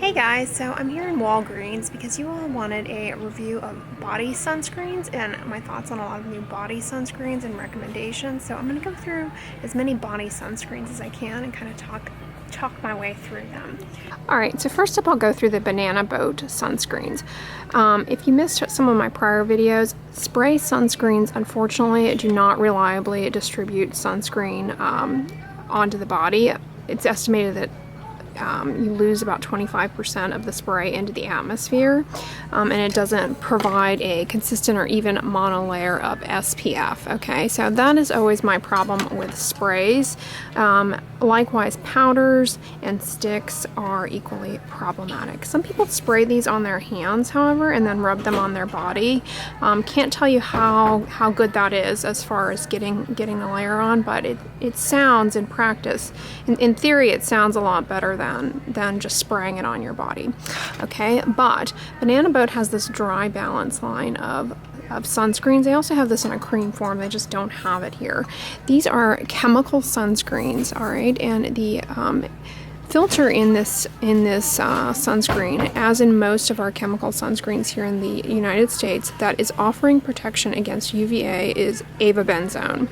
Hey guys, so I'm here in Walgreens because you all wanted a review of body sunscreens and my thoughts on a lot of new body sunscreens and recommendations. So I'm going to go through as many body sunscreens as I can and kind of talk my way through them. Alright, so first up I'll go through the Banana Boat sunscreens. If you missed some of my prior videos, spray sunscreens unfortunately do not reliably distribute sunscreen onto the body. It's estimated that you lose about 25% of the spray into the atmosphere, and it doesn't provide a consistent or even monolayer of SPF. Okay, so that is always my problem with sprays. Likewise, powders and sticks are equally problematic. Some people spray these on their hands, however, and then rub them on their body. Can't tell you how good that is as far as getting the layer on, but it sounds in practice, in theory, it sounds a lot better than just spraying it on your body. Okay, but Banana Boat has this dry balance line of sunscreens. They also have this in a cream form, they just don't have it here. These are chemical sunscreens, all right, and the filter in this sunscreen, as in most of our chemical sunscreens here in the United States, that is offering protection against UVA is avobenzone.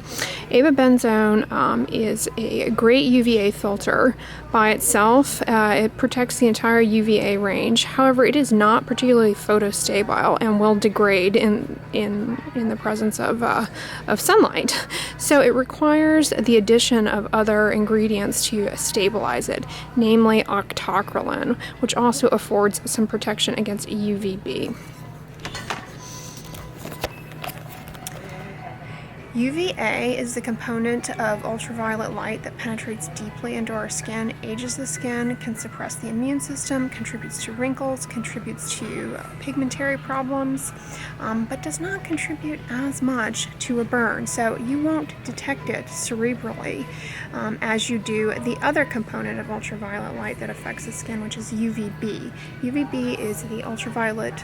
Avobenzone is a great UVA filter by itself. It protects the entire UVA range. However, it is not particularly photostable and will degrade in the presence of sunlight. So it requires the addition of other ingredients to stabilize it, namely octocrylene, which also affords some protection against UVB. UVA is the component of ultraviolet light that penetrates deeply into our skin, ages the skin, can suppress the immune system, contributes to wrinkles, contributes to pigmentary problems, but does not contribute as much to a burn. So you won't detect it cerebrally as you do the other component of ultraviolet light that affects the skin, which is UVB. UVB is the ultraviolet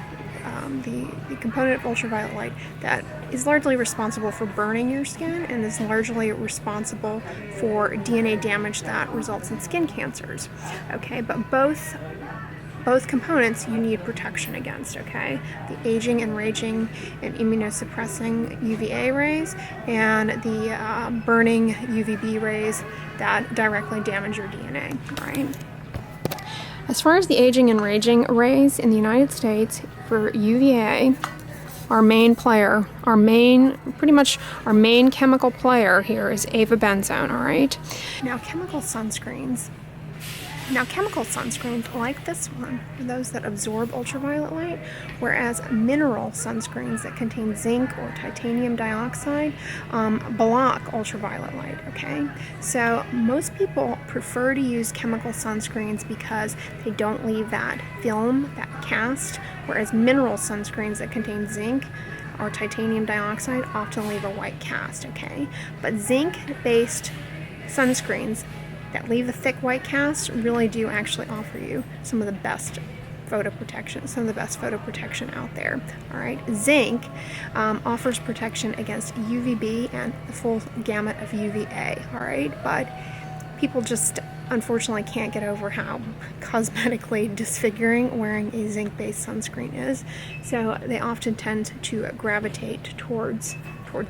the component of ultraviolet light that is largely responsible for burning your skin and is largely responsible for DNA damage that results in skin cancers. Okay, but both components you need protection against, okay? The aging and raging and immunosuppressing UVA rays and the burning UVB rays that directly damage your DNA, all right? As far as the aging and raging rays in the United States, for UVA, our main chemical player here is avobenzone, all right? Now chemical sunscreens like this one are those that absorb ultraviolet light, whereas mineral sunscreens that contain zinc or titanium dioxide block ultraviolet light, okay? So most people prefer to use chemical sunscreens because they don't leave that film, that cast, whereas mineral sunscreens that contain zinc or titanium dioxide often leave a white cast, okay? But zinc-based sunscreens that leave a thick white cast really do actually offer you some of the best photo protection out there. All right, zinc offers protection against UVB and the full gamut of UVA. All right, but people just unfortunately can't get over how cosmetically disfiguring wearing a zinc-based sunscreen is, so they often tend to gravitate towards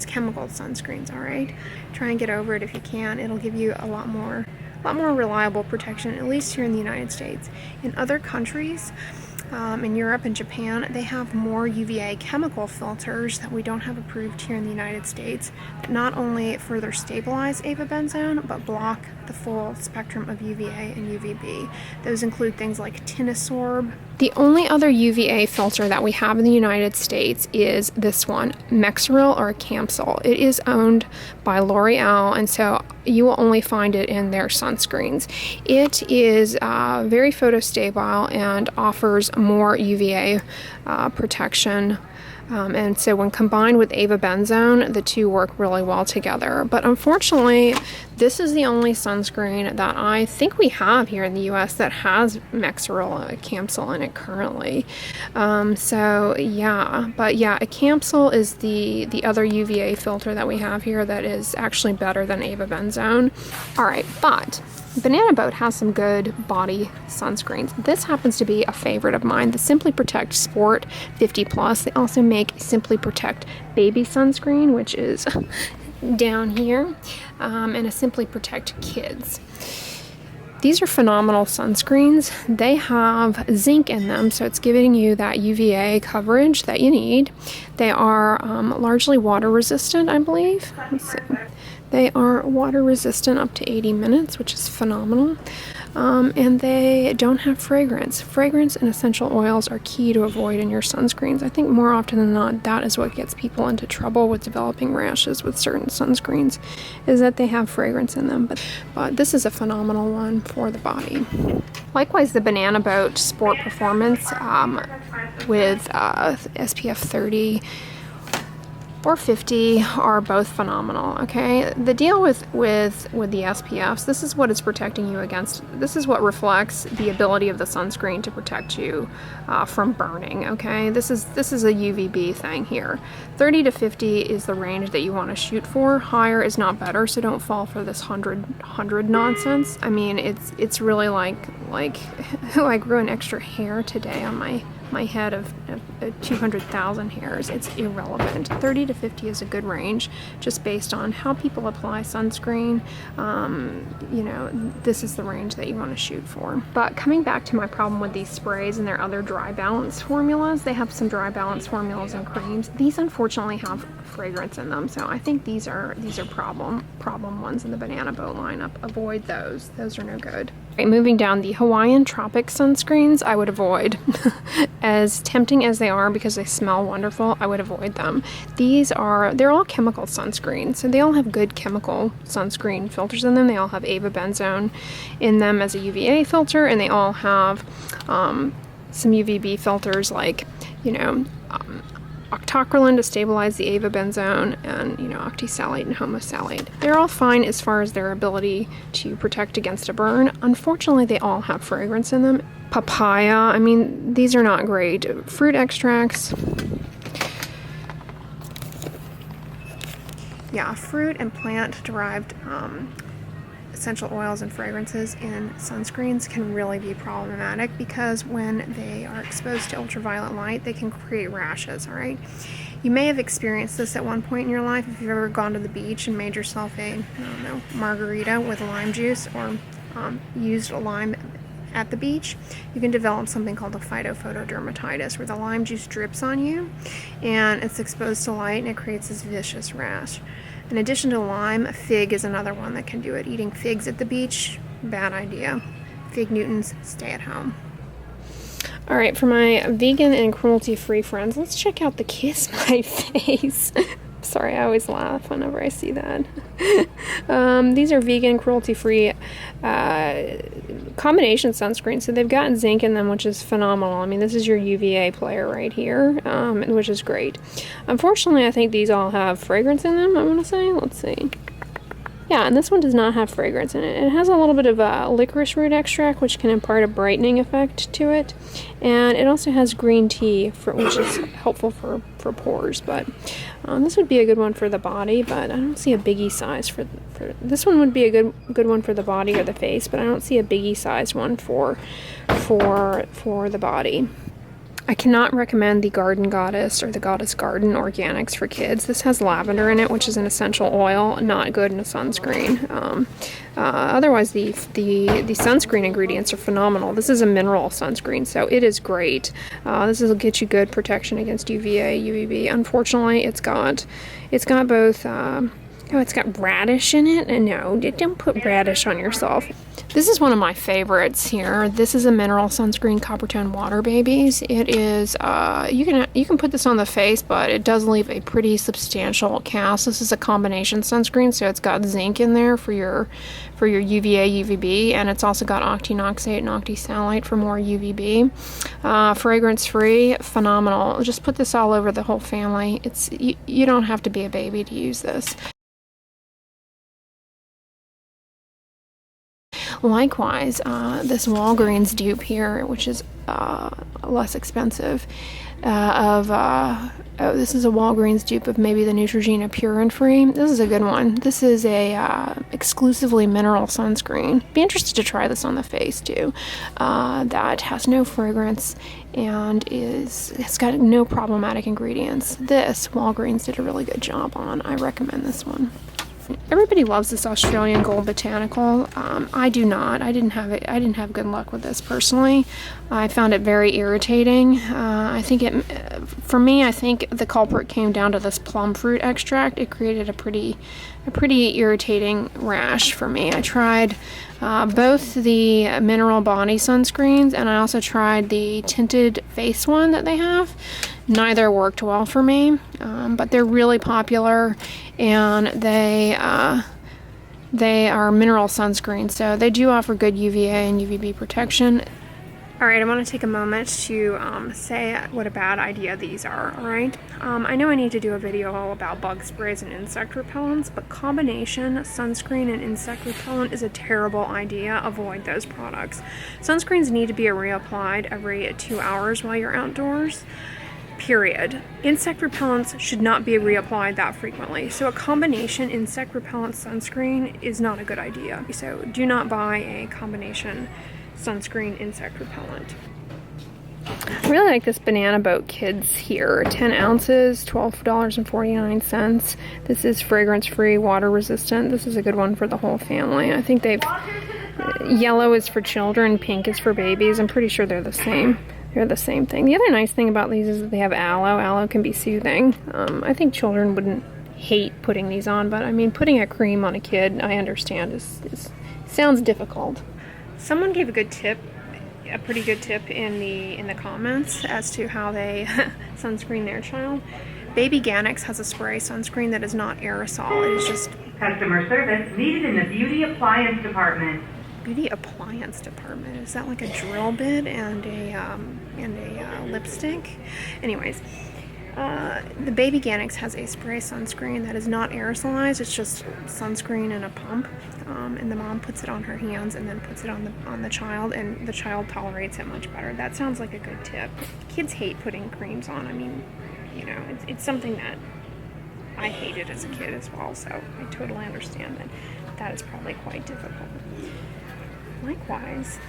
chemical sunscreens. All right, try and get over it if you can. It'll give you a lot more reliable protection, at least here in the United States. In other countries, in Europe and Japan, they have more UVA chemical filters that we don't have approved here in the United States that not only further stabilize avobenzone, but block the full spectrum of UVA and UVB. Those include things like Tinosorb. The only other UVA filter that we have in the United States is this one, Mexeril or Camsil. It is owned by L'Oreal, and so you will only find it in their sunscreens. It is very photostable and offers more UVA protection. And so when combined with avobenzone, the two work really well together. But unfortunately, this is the only sunscreen that I think we have here in the US that has Mexeril Camsil in it currently. So yeah, but yeah, a Camsil is the other UVA filter that we have here that is actually better than avobenzone. All right, but Banana Boat has some good body sunscreens. This happens to be a favorite of mine, the Simply Protect Sport 50 Plus. They also make Simply Protect Baby Sunscreen, which is down here, and a Simply Protect Kids. These are phenomenal sunscreens. They have zinc in them, so it's giving you that UVA coverage that you need. They are largely water resistant, I believe. Let's see. They are water resistant up to 80 minutes, which is phenomenal. And they don't have fragrance. Fragrance and essential oils are key to avoid in your sunscreens. I think more often than not, that is what gets people into trouble with developing rashes with certain sunscreens, is that they have fragrance in them. But this is a phenomenal one for the body. Likewise, the Banana Boat Sport Performance with SPF 30 or 50 are both phenomenal. Okay, the deal with the SPFs, this is what it's protecting you against. This is what reflects the ability of the sunscreen to protect you from burning. Okay, this is a UVB thing here. 30 to 50 is the range that you want to shoot for. Higher is not better, so don't fall for this 100 nonsense. I mean, it's really like I grew an extra hair today on my head of 200,000 hairs. It's irrelevant. 30 to 50 is a good range, just based on how people apply sunscreen. You know, this is the range that you want to shoot for. But coming back to my problem with these sprays and their other dry balance formulas, they have some dry balance formulas and creams. These unfortunately have fragrance in them, so I think these are problem ones in the Banana Boat lineup. Avoid those. Those are no good. Right, moving down, the Hawaiian Tropic sunscreens I would avoid. As tempting as they are because they smell wonderful, I would avoid them. They're all chemical sunscreens, so they all have good chemical sunscreen filters in them. They all have avobenzone in them as a UVA filter, and they all have some UVB filters like, you know, octocrylene to stabilize the avobenzone, and, you know, octisalate and homosalate. They're all fine as far as their ability to protect against a burn. Unfortunately, they all have fragrance in them. Papaya, I mean, these are not great. Fruit extracts. Yeah, fruit and plant-derived essential oils and fragrances in sunscreens can really be problematic, because when they are exposed to ultraviolet light, they can create rashes, all right? You may have experienced this at one point in your life if you've ever gone to the beach and made yourself a, I don't know, margarita with lime juice, or used a lime at the beach. You can develop something called a phytophotodermatitis, where the lime juice drips on you and it's exposed to light and it creates this vicious rash. In addition to lime, fig is another one that can do it. Eating figs at the beach, bad idea. Fig Newtons, stay at home. All right, for my vegan and cruelty-free friends, let's check out the Kiss My Face. Sorry, I always laugh whenever I see that. These are vegan, cruelty-free combination sunscreens. So they've got zinc in them, which is phenomenal. I mean, this is your UVA player right here, which is great. Unfortunately, I think these all have fragrance in them, I want to say. Let's see. Yeah, and this one does not have fragrance in it. It has a little bit of licorice root extract, which can impart a brightening effect to it. And it also has green tea, which is helpful for pores. But this would be a good one for the body, but I don't see a biggie size for this one. Would be a good one for the body or the face, but I don't see a biggie sized one for the body. I cannot recommend the Garden Goddess or the Goddess Garden Organics for kids. This has lavender in it, which is an essential oil, not good in a sunscreen. Otherwise, the sunscreen ingredients are phenomenal. This is a mineral sunscreen, so it is great. This will get you good protection against UVA, UVB. Unfortunately, it's got both. It's got radish in it, and no, don't put radish on yourself. This is one of my favorites here. This is a mineral sunscreen, Coppertone Water Babies. It is, you can put this on the face, but it does leave a pretty substantial cast. This is a combination sunscreen, so it's got zinc in there for your UVA, UVB, and it's also got octinoxate and octisalate for more UVB. Fragrance free, phenomenal. Just put this all over the whole family. You don't have to be a baby to use this. Likewise, this Walgreens dupe here, which is less expensive, oh, this is a Walgreens dupe of maybe the Neutrogena Pure and Free. This is a good one. This is a exclusively mineral sunscreen. Be interested to try this on the face too. That has no fragrance and it's got no problematic ingredients. This Walgreens did a really good job on. I recommend this one. Everybody loves this Australian Gold Botanical. I do not. I didn't have good luck with this personally. I found it very irritating. I think for me, I think the culprit came down to this plum fruit extract. It created a pretty irritating rash for me. I tried both the mineral body sunscreens and I also tried the tinted face one that they have. Neither worked well for me, but they're really popular and they are mineral sunscreens, so they do offer good UVA and UVB protection. Alright, I want to take a moment to say what a bad idea these are, alright? I know I need to do a video all about bug sprays and insect repellents, but combination sunscreen and insect repellent is a terrible idea. Avoid those products. Sunscreens need to be reapplied every 2 hours while you're outdoors. Period. Insect repellents should not be reapplied that frequently. So a combination insect repellent sunscreen is not a good idea. So do not buy a combination sunscreen insect repellent. I really like this Banana Boat Kids here. 10 ounces, $12.49. This is fragrance free, water resistant. This is a good one for the whole family. I think yellow is for children, pink is for babies. I'm pretty sure they're the same. They're the same thing. The other nice thing about these is that they have aloe. Aloe can be soothing. I think children wouldn't hate putting these on, but I mean, putting a cream on a kid, I understand, sounds difficult. Someone gave a pretty good tip in the comments as to how they sunscreen their child. Baby Ganix has a spray sunscreen that is not aerosol. It is just customer service needed in the beauty appliance department. Beauty appliance department. Is that like a drill bit and a lipstick? Anyways, the Baby Ganix has a spray sunscreen that is not aerosolized. It's just sunscreen in a pump, and the mom puts it on her hands and then puts it on the child, and the child tolerates it much better. That sounds like a good tip. Kids hate putting creams on. I mean, you know, it's something that I hated as a kid as well, so I totally understand that is probably quite difficult. Likewise,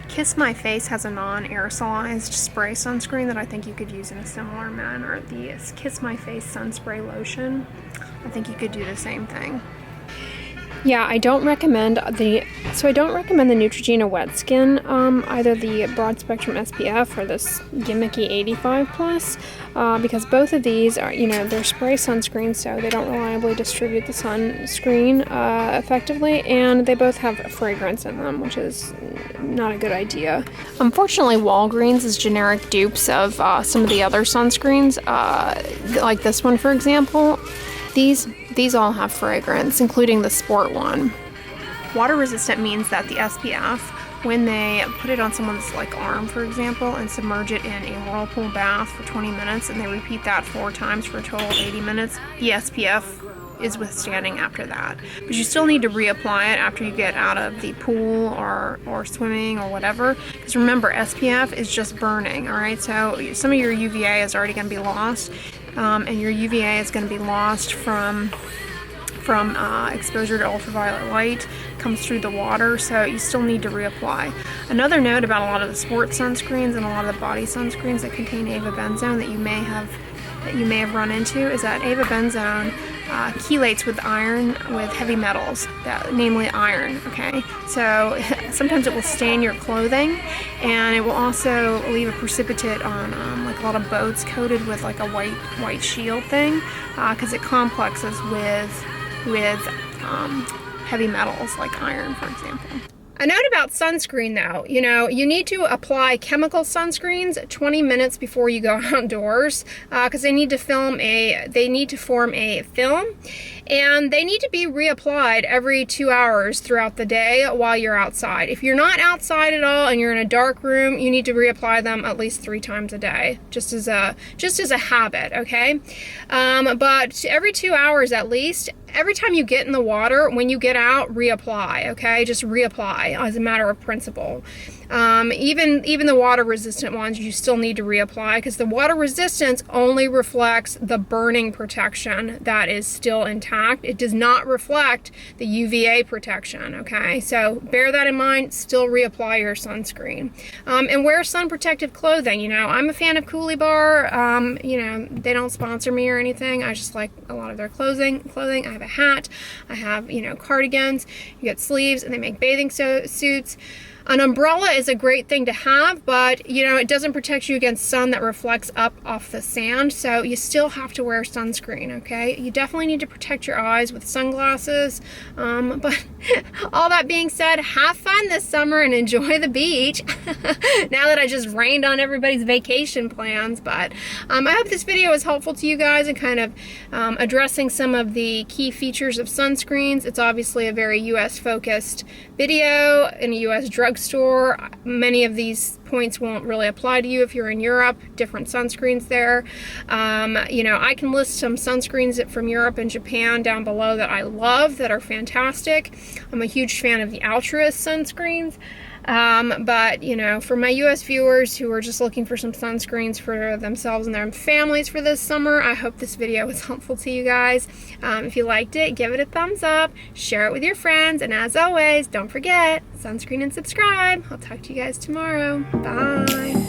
Kiss My Face has a non-aerosolized spray sunscreen that I think you could use in a similar manner. The Kiss My Face Sun Spray Lotion, I think you could do the same thing. Yeah, I don't recommend the Neutrogena Wet Skin, either the Broad Spectrum SPF or this gimmicky 85+, because both of these are, they're spray sunscreens, so they don't reliably distribute the sunscreen effectively, and they both have fragrance in them, which is not a good idea. Unfortunately, Walgreens is generic dupes of some of the other sunscreens, like this one, for example. These all have fragrance, including the sport one. Water resistant means that the SPF, when they put it on someone's arm, for example, and submerge it in a whirlpool bath for 20 minutes, and they repeat that 4 times for a total of 80 minutes, the SPF is withstanding after that. But you still need to reapply it after you get out of the pool or swimming or whatever. Because remember, SPF is just burning, alright? So some of your UVA is already going to be lost. And your UVA is going to be lost from exposure to ultraviolet light, comes through the water, so you still need to reapply. Another note about a lot of the sports sunscreens and a lot of the body sunscreens that contain avobenzone that you may have run into is that avobenzone chelates with heavy metals, namely iron, okay? So sometimes it will stain your clothing, and it will also leave a precipitate on a lot of boats coated with a white shield thing, because it complexes with heavy metals like iron, for example. A note about sunscreen though, you need to apply chemical sunscreens 20 minutes before you go outdoors, because they need to form a film, and they need to be reapplied every 2 hours throughout the day while you're outside. If you're not outside at all and you're in a dark room, you need to reapply them at least 3 times a day, just as a habit, okay? But every 2 hours at least, every time you get in the water, when you get out, reapply, okay? Just reapply as a matter of principle. Even the water resistant ones, you still need to reapply, because the water resistance only reflects the burning protection that is still intact. It does not reflect the UVA protection, okay? So bear that in mind, still reapply your sunscreen. And wear sun protective clothing. You know, I'm a fan of Coolie Bar. You know, they don't sponsor me or anything. I just like a lot of their clothing. I have a hat. I have, you know, cardigans. You get sleeves, and they make bathing suits. An umbrella is a great thing to have, but, you know, it doesn't protect you against sun that reflects up off the sand, so you still have to wear sunscreen, okay? You definitely need to protect your eyes with sunglasses, but all that being said, have fun this summer and enjoy the beach, now that I just rained on everybody's vacation plans. But I hope this video was helpful to you guys and kind of addressing some of the key features of sunscreens. It's obviously a very US-focused video in a US drugstore. Many of these points won't really apply to you if you're in Europe. Different sunscreens there. You know, I can list some sunscreens from Europe and Japan down below that I love, that are fantastic. I'm a huge fan of the Altruist sunscreens. But, you know, for my US viewers who are just looking for some sunscreens for themselves and their families for this summer, I hope this video was helpful to you guys. If you liked it, give it a thumbs up, share it with your friends, and as always, don't forget, sunscreen and subscribe. I'll talk to you guys tomorrow. Bye.